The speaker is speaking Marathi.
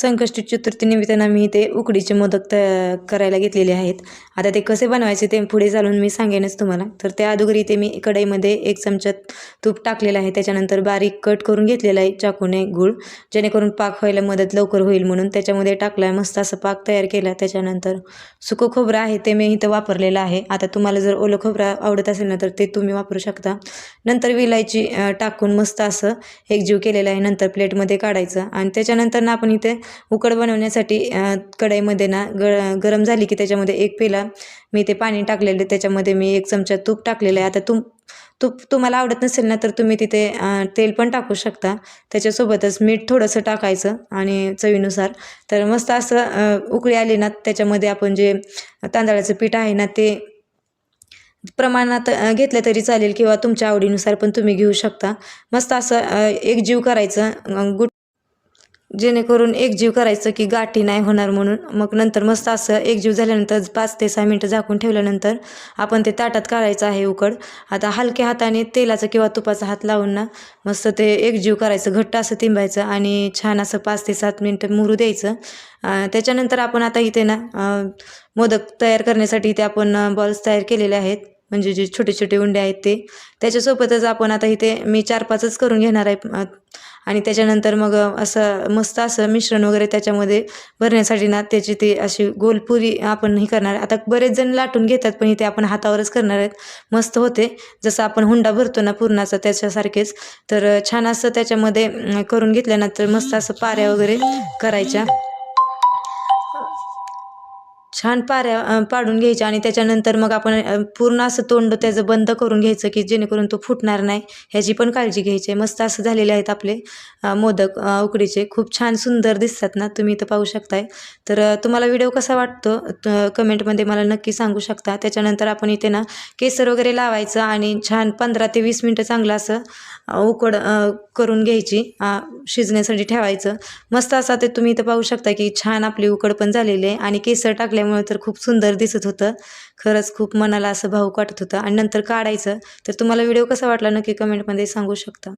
संकष्टी चतुर्थीनिमित्तानं मी इथे उकडीचे मोदक करायला घेतलेले आहेत। आता ते कसे बनवायचे ते पुढे चालून मी सांगेनच तुम्हाला। तर त्या अगोदर इथे मी कढईमध्ये 1 चमचा तूप टाकलेलं आहे, त्याच्यानंतर बारीक कट करून घेतलेला आहे चाकूने गूळ, जेणेकरून पाक व्हायला मदत लवकर होईल म्हणून त्याच्यामध्ये टाकला, मस्त असं पाक तयार केला। त्याच्यानंतर सुकं खोबरं आहे ते मी इथं वापरलेलं आहे। आता तुम्हाला जर ओलं खोबरं आवडत असेल ना तर ते तुम्ही वापरू शकता। नंतर विलायची टाकून मस्त असं एकजीव केलेलं आहे। नंतर प्लेटमध्ये काढायचं आणि त्याच्यानंतर ना आपण इथे उकड बनवण्यासाठी कढईमध्ये ना गरम झाली की त्याच्यामध्ये 1 पेला मी ते पाणी टाकलेलं, त्याच्यामध्ये मी 1 चमचा तूप टाकलेलं आहे। आता तूप तुम्हाला आवडत नसेल ना तर तुम्ही तिथे तेल पण टाकू शकता, त्याच्यासोबतच मीठ थोडंसं टाकायचं आणि चवीनुसार। तर मस्त असं उकळी आली ना त्याच्यामध्ये आपण जे तांदळाचं पीठ आहे ना ते प्रमाणात घेतलं तरी चालेल किंवा तुमच्या आवडीनुसार पण तुम्ही घेऊ शकता। मस्त असं एकजीव करायचं जेणेकरून एकजीव करायचं की गाठी नाही होणार म्हणून। मग नंतर मस्त असं एकजीव झाल्यानंतर 5 ते 6 मिनिटं झाकून ठेवल्यानंतर आपण ते ताटात काढायचं आहे उकड। आता हलक्या हाताने तेलाचा किंवा तुपाचा हात लावून ना मस्त ते एकजीव करायचं, घट्ट असं तिंबायचं आणि छान असं 5 ते 7 मिनिटं मुरू द्यायचं। त्याच्यानंतर आपण आता इथे ना मोदक तयार करण्यासाठी इथे आपण बॉल्स तयार केलेले आहेत, म्हणजे जे छोटे छोटे उंडे आहेत ते। त्याच्यासोबतच आपण आता इथे मी 4-5च करून घेणार आहे आणि त्याच्यानंतर मग असं मस्त असं मिश्रण वगैरे त्याच्यामध्ये भरण्यासाठी ना त्याची ती अशी गोलपुरी आपण हे करणार आहे। आता बरेच जण लाटून घेतात पण इथे आपण हातावरच करणार आहेत, मस्त होते जसं आपण हुंडा भरतो ना पुरणाचा त्याच्यासारखेच। तर छान असं त्याच्यामध्ये करून घेतल्यानंतर मस्त असं पाऱ्या वगैरे करायच्या, छान पाऱ्या पाडून घ्यायच्या आणि त्याच्यानंतर मग आपण पूर्ण असं तोंड त्याचं बंद करून घ्यायचं की जेणेकरून तो फुटणार नाही, ह्याची पण काळजी घ्यायची आहे। मस्त असं झालेले आहेत आपले मोदक उकडीचे, खूप छान सुंदर दिसतात ना, तुम्ही इथं पाहू शकताय। तर तुम्हाला व्हिडिओ कसा वाटतो कमेंटमध्ये मला नक्की सांगू शकता। त्याच्यानंतर आपण इथे ना केसर वगैरे लावायचं आणि छान 15 ते 20 मिनिटं चांगलं असं उकड करून घ्यायची, शिजण्यासाठी ठेवायचं। मस्त असं ते तुम्ही इथं पाहू शकता की छान आपली उकड पण झालेली आहे आणि केसर टाकल्यामुळे तर खूप सुंदर दिसत होतं, खरंच खूप मनाला असं भावूक वाटत होतं। आणि नंतर काढायचं। तर तुम्हाला व्हिडिओ कसा वाटला नक्की कमेंटमध्ये सांगू शकता।